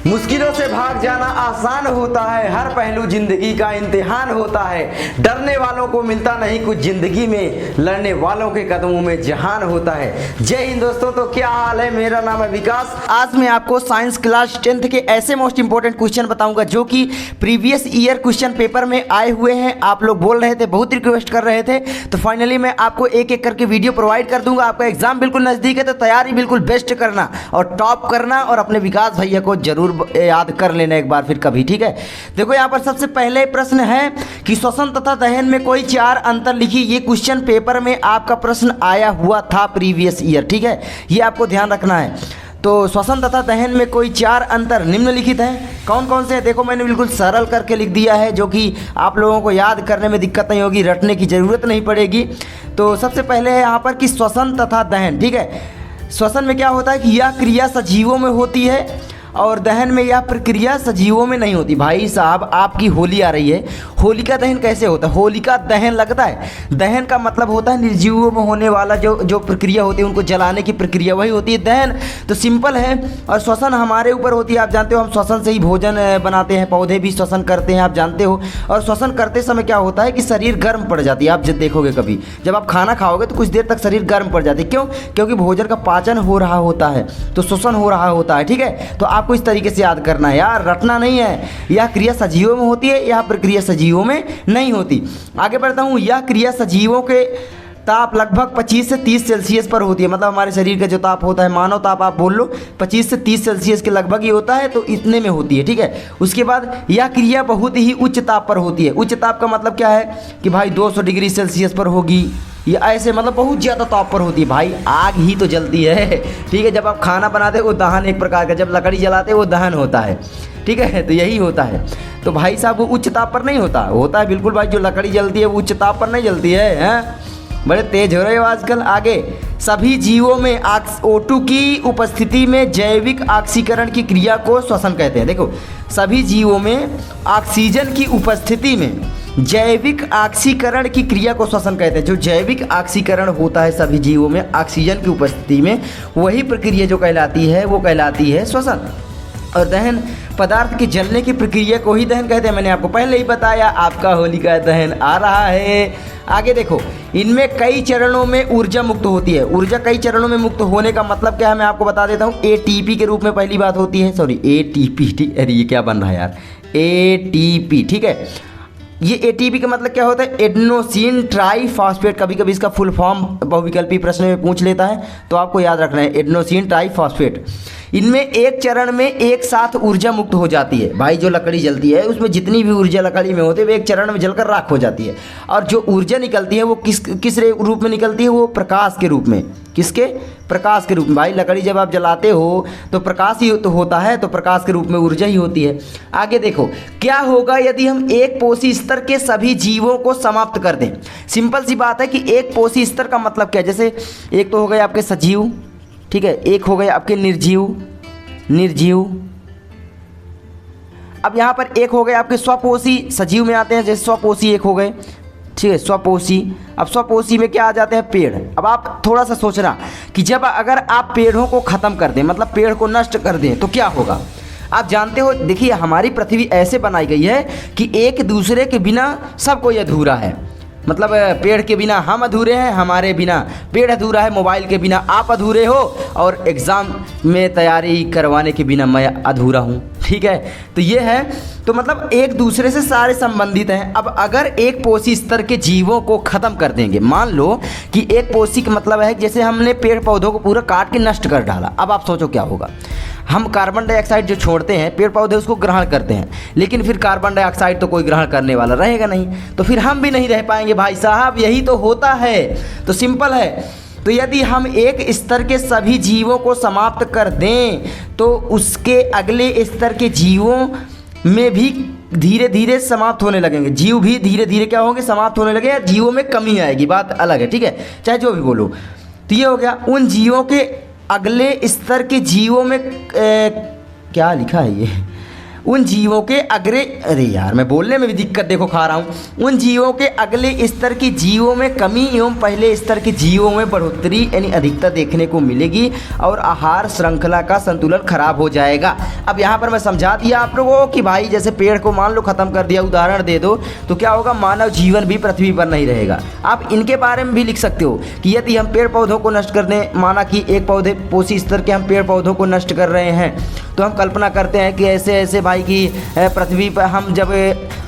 मुश्किलों से भाग जाना आसान होता है, हर पहलू जिंदगी का इम्तिहान होता है। डरने वालों को मिलता नहीं कुछ जिंदगी में, लड़ने वालों के कदमों में जहान होता है। जय हिंद दोस्तों, तो क्या हाल है? मेरा नाम है विकास। आज मैं आपको साइंस क्लास 10th के ऐसे मोस्ट इंपॉर्टेंट क्वेश्चन बताऊंगा जो कि प्रीवियस ईयर क्वेश्चन पेपर में आए हुए हैं। आप लोग बोल रहे थे, बहुत रिक्वेस्ट कर रहे थे, तो फाइनली मैं आपको एक एक करके वीडियो प्रोवाइड कर दूंगा। आपका एग्जाम बिल्कुल नजदीक है, तो तैयारी बिल्कुल बेस्ट करना और टॉप करना, और अपने विकास भैया को जरूर याद कर लेना एक बार फिर कभी, ठीक है। देखो यहाँ पर सबसे पहले प्रश्न है कि श्वसन तथा दहन में कोई चार अंतर लिखिए। ये क्वेश्चन पेपर में आपका प्रश्न आया हुआ था प्रीवियस ईयर, ठीक है, ये आपको ध्यान रखना है। तो श्वसन तथा दहन में कोई चार अंतर निम्नलिखित हैं, कौन कौन से हैं? देखो मैंने बिल्कुल सरल करके लिख दिया है, जो कि आप लोगों को याद करने में दिक्कत नहीं होगी, रटने की ज़रूरत नहीं पड़ेगी। तो सबसे पहले है यहाँ पर कि श्वसन तथा दहन, ठीक है। श्वसन में क्या होता है कि यह क्रिया सजीवों में होती है और दहन में यह प्रक्रिया सजीवों में नहीं होती। भाई साहब, आपकी होली आ रही है, होलिका दहन कैसे होता है? होलिका दहन लगता है, दहन का मतलब होता है निर्जीवों में होने वाला जो प्रक्रिया होती है, उनको जलाने की प्रक्रिया, वही होती है दहन। तो सिंपल है। और श्वसन हमारे ऊपर होती है, आप जानते हो हम श्वसन से ही भोजन बनाते हैं, पौधे भी श्वसन करते हैं, आप जानते हो। और श्वसन करते समय क्या होता है कि शरीर गर्म पड़ जाती है। आप जब देखोगे कभी, जब आप खाना खाओगे तो कुछ देर तक शरीर गर्म पड़ जाती है। क्यों? क्योंकि भोजन का पाचन हो रहा होता है, तो श्वसन हो रहा होता है, ठीक है। तो आपको इस तरीके से याद करना है यार, रटना नहीं है। यह क्रिया सजीवों में होती है, यह प्रक्रिया सजीवों में नहीं होती। आगे बढ़ता हूँ। यह क्रिया सजीवों के ताप लगभग 25 से 30 सेल्सियस पर होती है। मतलब हमारे शरीर का जो ताप होता है, मानव ताप आप बोल लो, 25 से 30 सेल्सियस के लगभग ही होता है, तो इतने में होती है, ठीक है। उसके बाद यह क्रिया बहुत ही उच्च ताप पर होती है। उच्च ताप का मतलब क्या है कि भाई 200 डिग्री सेल्सियस पर होगी, ये ऐसे मतलब बहुत ज़्यादा ताप पर होती है। भाई आग ही तो जलती है, ठीक है। जब आप खाना बनाते हो वो दहन एक प्रकार का, जब लकड़ी जलाते हो वो दहन होता है, ठीक है। तो यही होता है। तो भाई साहब वो उच्च ताप पर नहीं होता है बिल्कुल भाई, जो लकड़ी जलती है वो उच्च ताप पर नहीं जलती है, हैं? बड़े तेज हो रहे हो आजकल। आगे, सभी जीवों में O2 की उपस्थिति में जैविक ऑक्सीकरण की क्रिया को श्वसन कहते हैं। देखो, सभी जीवों में ऑक्सीजन की उपस्थिति में जैविक ऑक्सीकरण की क्रिया को श्वसन कहते हैं। जो जैविक ऑक्सीकरण होता है सभी जीवों में ऑक्सीजन की उपस्थिति में, वही प्रक्रिया जो कहलाती है वो कहलाती है श्वसन। और दहन पदार्थ के जलने की प्रक्रिया को ही दहन कहते हैं। मैंने आपको पहले ही बताया, आपका होलिका दहन आ रहा है। आगे देखो, इनमें कई चरणों में ऊर्जा मुक्त होती है। ऊर्जा कई चरणों में मुक्त होने का मतलब क्या है, मैं आपको बता देता हूँ। ATP के रूप में पहली बात होती है, सॉरी ATP, ठीक, अरे ये क्या बन रहा है यार, ATP, ठीक है। ये ATP का मतलब क्या होता है? Adenosine triphosphate. कभी कभी इसका फुल फॉर्म बहुविकल्पी प्रश्न में पूछ लेता है, तो आपको याद रखना है एडेनोसिन ट्राईफॉस्फेट। इनमें एक चरण में एक साथ ऊर्जा मुक्त हो जाती है। भाई जो लकड़ी जलती है उसमें जितनी भी ऊर्जा लकड़ी में होती है वो एक चरण में जलकर राख हो जाती है। और जो ऊर्जा निकलती है वो किस रूप में निकलती है? वो प्रकाश के रूप में। किसके? प्रकाश के रूप में। भाई लकड़ी जब आप जलाते हो तो प्रकाश ही तो होता है, तो प्रकाश के रूप में ऊर्जा ही होती है। आगे देखो, क्या होगा यदि हम एक पोषी स्तर के सभी जीवों को समाप्त कर दें? सिंपल सी बात है कि एक पोषी स्तर का मतलब क्या है? जैसे एक तो हो गए आपके सजीव, ठीक है, एक हो गए आपके निर्जीव। अब यहाँ पर एक हो गए आपके स्वपोषी, सजीव में आते हैं, जैसे स्वपोषी एक हो गए, ठीक है, स्वपोषी। अब स्वपोषी में क्या आ जाते हैं? पेड़। अब आप थोड़ा सा सोचना कि जब अगर आप पेड़ों को ख़त्म कर दें, मतलब पेड़ को नष्ट कर दें, तो क्या होगा? आप जानते हो, देखिए हमारी पृथ्वी ऐसे बनाई गई है कि एक दूसरे के बिना सब कोई अधूरा है। मतलब पेड़ के बिना हम अधूरे हैं, हमारे बिना पेड़ अधूरा है, मोबाइल के बिना आप अधूरे हो, और एग्ज़ाम में तैयारी करवाने के बिना मैं अधूरा हूँ, ठीक है। तो ये है, तो मतलब एक दूसरे से सारे संबंधित हैं। अब अगर एक पोषी स्तर के जीवों को ख़त्म कर देंगे, मान लो कि एक पोषी का मतलब है जैसे हमने पेड़ पौधों को पूरा काट के नष्ट कर डाला। अब आप सोचो क्या होगा? हम कार्बन डाइऑक्साइड जो छोड़ते हैं, पेड़ पौधे उसको ग्रहण करते हैं, लेकिन फिर कार्बन डाइऑक्साइड तो कोई ग्रहण करने वाला रहेगा नहीं, तो फिर हम भी नहीं रह पाएंगे। भाई साहब यही तो होता है। तो सिंपल है। तो यदि हम एक स्तर के सभी जीवों को समाप्त कर दें तो उसके अगले स्तर के जीवों में भी धीरे धीरे समाप्त होने लगेंगे। जीव भी धीरे धीरे क्या होंगे? समाप्त होने लगे, या जीवों में कमी आएगी, बात अलग है, ठीक है, चाहे जो भी बोलो। तो ये हो गया। उन जीवों के अगले स्तर के जीवों में क्या लिखा है ये? उन जीवों के अरे यार मैं बोलने में भी दिक्कत देखो खा रहा हूँ। उन जीवों के अगले स्तर के जीवों में कमी एवं पहले स्तर के जीवों में बढ़ोतरी यानी अधिकता देखने को मिलेगी और आहार श्रृंखला का संतुलन खराब हो जाएगा। अब यहाँ पर मैं समझा दिया आप लोगों को कि भाई जैसे पेड़ को मान लो ख़त्म कर दिया, उदाहरण दे दो, तो क्या होगा, मानव जीवन भी पृथ्वी पर नहीं रहेगा। आप इनके बारे में भी लिख सकते हो कि यदि हम पेड़ पौधों को नष्ट कर दें, माना कि एक पौधे पोषी स्तर के हम पेड़ पौधों को नष्ट कर रहे हैं, तो हम कल्पना करते हैं कि ऐसे ऐसे भाई कि पृथ्वी पर हम जब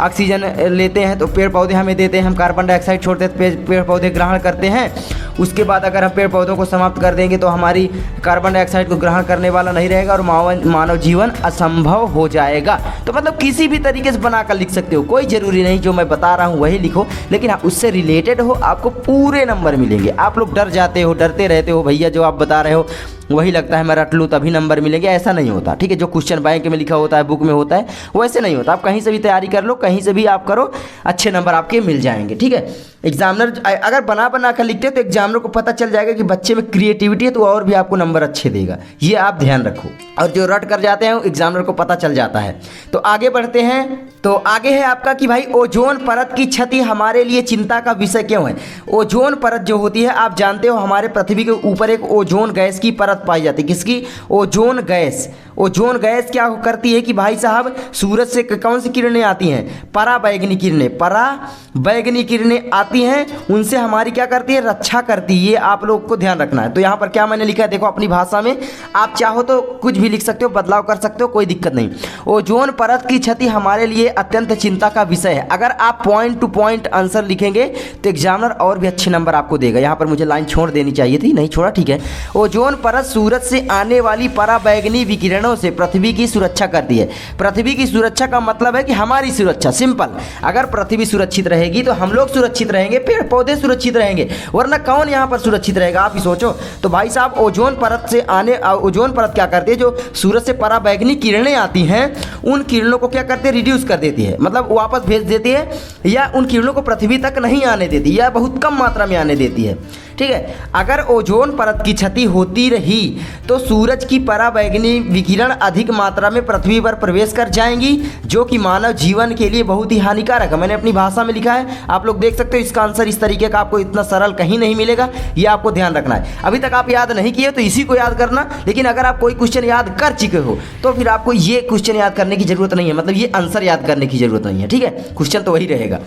ऑक्सीजन लेते हैं तो पेड़ पौधे हमें देते हैं, हम कार्बन डाइऑक्साइड छोड़ते हैं तो पेड़ पौधे ग्रहण करते हैं। उसके बाद अगर हम पेड़ पौधों को समाप्त कर देंगे तो हमारी कार्बन डाइऑक्साइड को ग्रहण करने वाला नहीं रहेगा और मानव जीवन असंभव हो जाएगा। तो मतलब किसी भी तरीके से बनाकर लिख सकते हो, कोई ज़रूरी नहीं जो मैं बता रहा हूँ वही लिखो, लेकिन उससे रिलेटेड हो, आपको पूरे नंबर मिलेंगे। आप लोग डर जाते हो, डरते रहते हो भैया जो आप बता रहे हो वही लगता है मैं रट लूँ तभी नंबर मिलेंगे, ऐसा नहीं होता। ठीक है, जो क्वेश्चन बैंक में लिखा होता है, बुक में होता है, वैसे नहीं होता। आप कहीं से भी तैयारी कर लो, कहीं से भी आप करो, अच्छे नंबर आपके मिल जाएंगे। ठीक है, एग्जामिनर अगर बना कर लिखते हैं तो एग्जामिनर को पता चल जाएगा कि बच्चे में क्रिएटिविटी है, तो और भी आपको नंबर अच्छे देगा, ये आप ध्यान रखो। और जो रट कर जाते हैं एग्जामिनर को पता चल जाता है। तो आगे बढ़ते हैं, तो आगे है आपका कि भाई ओजोन परत की क्षति हमारे लिए चिंता का विषय क्यों है। ओजोन परत जो होती है, आप जानते हो हमारे पृथ्वी के ऊपर एक ओजोन गैस की परत पाई जाती है। किसकी? Ozone gas. ओजोन गैस क्या करती है कि भाई साहब सूरज से कौन सी किरणें आती हैं? पराबैंगनी किरणें। पराबैंगनी किरणें आती हैं, उनसे हमारी क्या करती है? रक्षा करती है। ये आप लोग को ध्यान रखना है। तो यहाँ पर क्या मैंने लिखा है देखो अपनी भाषा में, आप चाहो तो कुछ भी लिख सकते हो, बदलाव कर सकते हो, कोई दिक्कत नहीं। ओजोन परत की क्षति हमारे लिए अत्यंत चिंता का विषय है। अगर आप पॉइंट टू पॉइंट आंसर लिखेंगे तो एग्जामिनर और भी अच्छे नंबर आपको देगा। यहाँ पर मुझे लाइन छोड़ देनी चाहिए थी, नहीं छोड़ा, ठीक है। ओजोन परत सूरज से आने वाली पराबैंगनी विकिरणों से पृथ्वी की सुरक्षा करती है। पृथ्वी की सुरक्षा का मतलब है कि हमारी सुरक्षा, सिंपल। अगर पृथ्वी सुरक्षित रहेगी तो हम लोग सुरक्षित रहेंगे, पेड़ पौधे सुरक्षित रहेंगे, वरना कौन यहाँ पर सुरक्षित रहेगा? आप ही सोचो। तो भाई साहब ओजोन परत से आने, ओजोन परत क्या करती है? जो सूरज से पराबैंगनी किरणें आती हैं उन किरणों को क्या करती है? रिड्यूस कर देती है, मतलब वापस भेज देती है, या उन किरणों को पृथ्वी तक नहीं आने देती, या बहुत कम मात्रा में आने देती है। ठीक है, अगर ओजोन परत की क्षति होती रही तो सूरज की पराबैंगनी विकिरण अधिक मात्रा में पृथ्वी पर प्रवेश कर जाएंगी, जो कि मानव जीवन के लिए बहुत ही हानिकारक है। मैंने अपनी भाषा में लिखा है, आप लोग देख सकते हो। इसका आंसर इस तरीके का आपको इतना सरल कहीं नहीं मिलेगा, ये आपको ध्यान रखना है। अभी तक आप याद नहीं किए तो इसी को याद करना, लेकिन अगर आप कोई क्वेश्चन याद कर चुके हो तो फिर आपको ये क्वेश्चन याद करने की जरूरत नहीं है, मतलब ये आंसर याद करने की जरूरत नहीं है। ठीक है, क्वेश्चन तो वही रहेगा।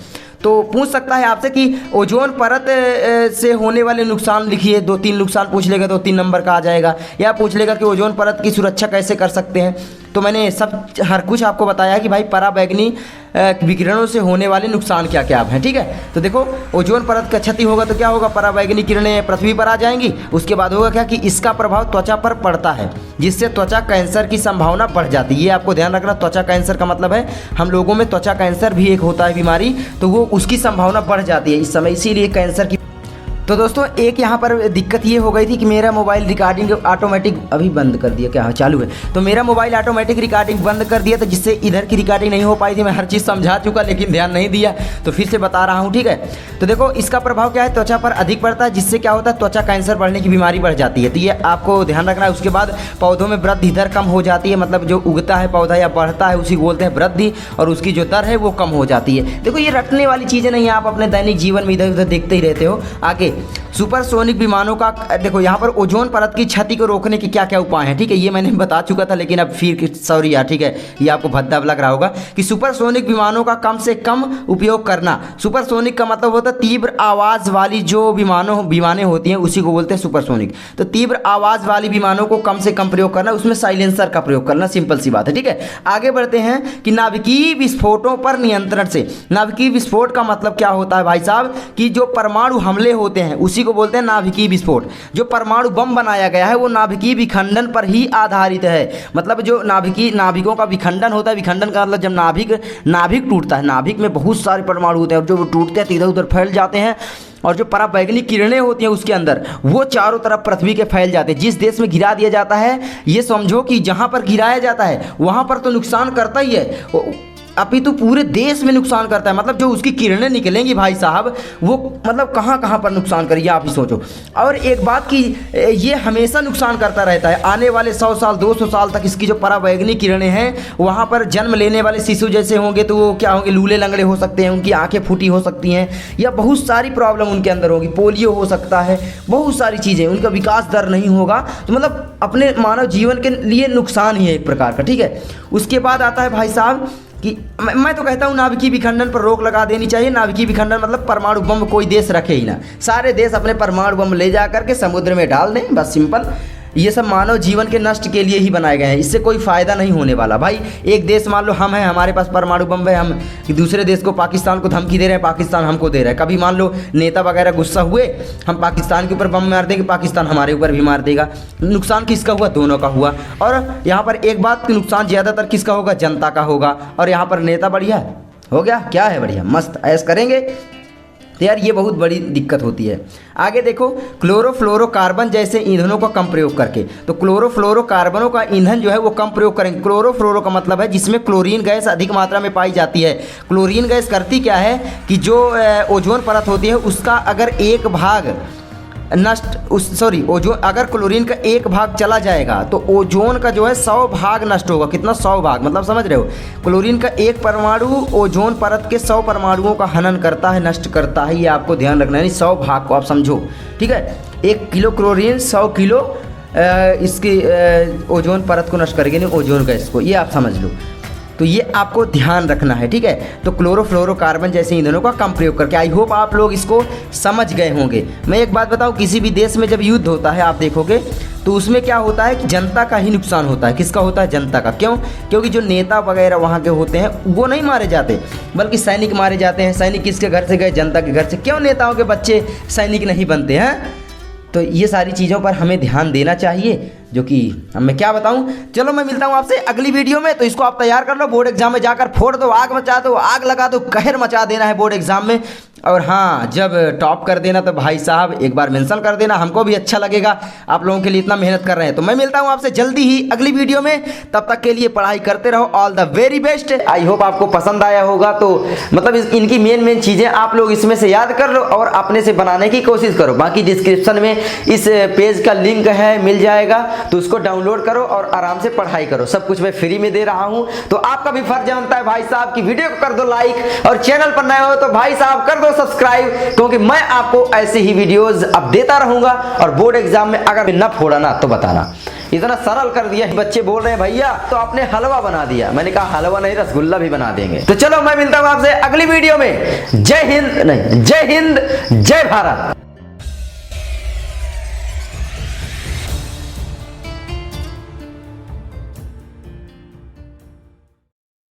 तो पूछ सकता है आपसे कि ओजोन परत से होने वाले नुकसान लिखिए, 2-3 नुकसान पूछ लेगा तो 3 नंबर का आ जाएगा। या पूछ लेगा कि ओजोन परत की सुरक्षा कैसे कर सकते हैं। तो मैंने हर कुछ आपको बताया कि भाई पराबैंगनी विकिरणों से होने वाले नुकसान क्या क्या हैं। ठीक है, तो देखो ओजोन परत का क्षति होगा तो क्या होगा? पराबैंगनी किरणें पृथ्वी पर आ जाएंगी। उसके बाद होगा क्या कि इसका प्रभाव त्वचा पर पड़ता है, जिससे त्वचा कैंसर की संभावना बढ़ जाती है। ये आपको ध्यान रखना। त्वचा कैंसर का मतलब है हम लोगों में त्वचा कैंसर भी एक होता है बीमारी, तो वो उसकी संभावना बढ़ जाती है इस समय, इसीलिए कैंसर की। तो दोस्तों एक यहाँ पर दिक्कत ये हो गई थी कि मेरा मोबाइल रिकॉर्डिंग ऑटोमेटिक अभी बंद कर दिया, क्या चालू है? तो मेरा मोबाइल ऑटोमेटिक रिकॉर्डिंग बंद कर दिया, तो जिससे इधर की रिकॉर्डिंग नहीं हो पाई थी। मैं हर चीज़ समझा चुका लेकिन ध्यान नहीं दिया, तो फिर से बता रहा हूँ। ठीक है, तो देखो इसका प्रभाव क्या है? त्वचा पर अधिक पड़ता है, जिससे क्या होता है? त्वचा कैंसर बढ़ने की बीमारी बढ़ जाती है। तो ये आपको ध्यान रखना है। उसके बाद पौधों में वृद्धि दर कम हो जाती है, मतलब जो उगता है पौधा या बढ़ता है उसी बोलते हैं वृद्धि, और उसकी जो दर है वो कम हो जाती है। देखो ये रटने वाली चीज़ें नहीं है, आप अपने दैनिक जीवन में इधर उधर देखते ही रहते हो। आगे सुपरसोनिक विमानों का देखो यहाँ पर ओजोन परत की क्षति को रोकने के क्या क्या उपाय हैं। ठीक है, ये मैंने बता चुका था, लेकिन अब फिर सॉरी यार, ठीक है, ये आपको भद्दा लग रहा होगा कि सुपरसोनिक विमानों का कम से कम उपयोग करना। सुपरसोनिक का मतलब होता है तीव्र आवाज़ वाली जो विमानें होती हैं उसी को बोलते हैं सुपरसोनिक। तो तीव्र आवाज़ वाली विमानों को कम से कम प्रयोग करना, उसमें साइलेंसर का प्रयोग करना, सिंपल सी बात है। ठीक है, आगे बढ़ते हैं कि नाभिकीय विस्फोटों पर नियंत्रण से। नाभिकीय विस्फोट का मतलब क्या होता है भाई साहब? कि जो परमाणु हमले होते हैं उसी को बोलते हैं नाभिकीय विस्फोट। जो परमाणु बम बनाया गया है वो नाभिकीय विखंडन पर ही आधारित है। मतलब जो नाभिकों का विखंडन होता है, विखंडन का मतलब जब नाभिक टूटता है, नाभिक में बहुत सारे परमाणु होते हैं और जो टूटते हैं तो इधर उधर फैल जाते हैं, और जो पराबैंगनी किरणें होती हैं उसके अंदर वो चारों तरफ पृथ्वी के फैल जाते हैं। जिस देश में गिरा दिया जाता है, ये समझो कि जहाँ पर गिराया जाता है वहाँ पर तो नुकसान करता ही है, अपितु पूरे देश में नुकसान करता है। मतलब जो उसकी किरणें निकलेंगी भाई साहब, वो मतलब कहाँ कहाँ पर नुकसान करेगी, आप ही सोचो। और एक बात की, ये हमेशा नुकसान करता रहता है। आने वाले 100 साल 200 साल तक इसकी जो परावैंगनिक किरणें हैं, वहाँ पर जन्म लेने वाले शिशु जैसे होंगे तो वो क्या होंगे, लूले लंगड़े हो सकते हैं, उनकी आंखें फूटी हो सकती हैं, या बहुत सारी प्रॉब्लम उनके अंदर होगी, पोलियो हो सकता है, बहुत सारी चीज़ें, उनका विकास दर नहीं होगा। तो मतलब अपने मानव जीवन के लिए नुकसान ही है एक प्रकार का, ठीक है। उसके बाद आता है भाई साहब कि मैं तो कहता हूँ नाभिकीय विखंडन पर रोक लगा देनी चाहिए। नाभिकीय विखंडन मतलब परमाणु बम कोई देश रखे ही ना, सारे देश अपने परमाणु बम ले जा करके समुद्र में डाल दें, बस सिंपल। ये सब मानव जीवन के नष्ट के लिए ही बनाए गए हैं, इससे कोई फ़ायदा नहीं होने वाला भाई। एक देश मान लो हम हैं, हमारे पास परमाणु बम है, हम दूसरे देश को, पाकिस्तान को धमकी दे रहे हैं, पाकिस्तान हमको दे रहा है। कभी मान लो नेता वगैरह गुस्सा हुए, हम पाकिस्तान के ऊपर बम मार देंगे, पाकिस्तान हमारे ऊपर भी मार देगा। नुकसान किसका हुआ? दोनों का हुआ। और यहाँ पर एक बात, नुकसान ज़्यादातर किसका होगा? जनता का होगा। और यहाँ पर नेता बढ़िया हो गया, क्या है, बढ़िया मस्त ऐश करेंगे। तो यार ये बहुत बड़ी दिक्कत होती है। आगे देखो, क्लोरोफ्लोरोकार्बन जैसे ईंधनों का कम प्रयोग करके, तो क्लोरोफ्लोरोकार्बनों का ईंधन जो है वो कम प्रयोग करेंगे। क्लोरोफ्लोरो का मतलब है जिसमें क्लोरीन गैस अधिक मात्रा में पाई जाती है। क्लोरीन गैस करती क्या है कि जो ओजोन परत होती है उसका अगर एक भाग ओजोन, अगर क्लोरीन का एक भाग चला जाएगा तो ओजोन का जो है 100 भाग नष्ट होगा। कितना? 100 भाग, मतलब समझ रहे हो, क्लोरीन का एक परमाणु ओजोन परत के 100 परमाणुओं का हनन करता है, नष्ट करता है। ये आपको ध्यान रखना है, 100 भाग को आप समझो, ठीक है। 1 किलो क्लोरीन 100 किलो इसकी ओजोन परत को नष्ट करेगी, नहीं ओजोन गैस को, ये आप समझ लो। तो ये आपको ध्यान रखना है, ठीक है। तो क्लोरोफ्लोरोकार्बन जैसे ईंधनों का कम प्रयोग करके, आई होप आप लोग इसको समझ गए होंगे। मैं एक बात बताऊं, किसी भी देश में जब युद्ध होता है आप देखोगे तो उसमें क्या होता है कि जनता का ही नुकसान होता है। किसका होता है? जनता का। क्यों? क्योंकि जो नेता वगैरह वहाँ के होते हैं वो नहीं मारे जाते, बल्कि सैनिक मारे जाते हैं। सैनिक किसके घर से गए? जनता के घर से। क्यों नेताओं के बच्चे सैनिक नहीं बनते हैं? तो ये सारी चीज़ों पर हमें ध्यान देना चाहिए, जो कि अब मैं क्या बताऊं। चलो मैं मिलता हूं आपसे अगली वीडियो में। तो इसको आप तैयार कर लो, बोर्ड एग्जाम में जाकर फोड़ दो, आग मचा दो, आग लगा दो, कहर मचा देना है बोर्ड एग्जाम में। और हाँ, जब टॉप कर देना तो भाई साहब एक बार मेंशन कर देना, हमको भी अच्छा लगेगा, आप लोगों के लिए इतना मेहनत कर रहे हैं। तो मैं मिलता हूं आपसे जल्दी ही अगली वीडियो में, तब तक के लिए पढ़ाई करते रहो। All the very best. I hope आपको पसंद आया होगा। तो मतलब इनकी मेन चीज़ें आप लोग इसमें से याद कर लो और अपने से बनाने की कोशिश करो। बाकी डिस्क्रिप्शन में इस पेज का लिंक है, मिल जाएगा, तो उसको डाउनलोड करो और आराम से पढ़ाई करो। सब कुछ मैं फ्री में दे रहा हूं। तो आपका भी फर्ज बनता है भाई साहब की वीडियो को कर दो लाइक, और चैनल पर नए हो तो भाई साहब कर दो सब्सक्राइब, क्योंकि मैं आपको ऐसे ही वीडियोस अब देता रहूंगा। और बोर्ड एग्जाम में अगर न फोड़ा ना तो बताना। इतना सरल कर दिया, बच्चे बोल रहे हैं भैया तो आपने हलवा बना दिया। मैंने कहा हलवा नहीं, रसगुल्ला भी बना देंगे। तो चलो मैं मिलता हूं आपसे अगली वीडियो में। जय हिंद, नहीं जय हिंद, जय भारत।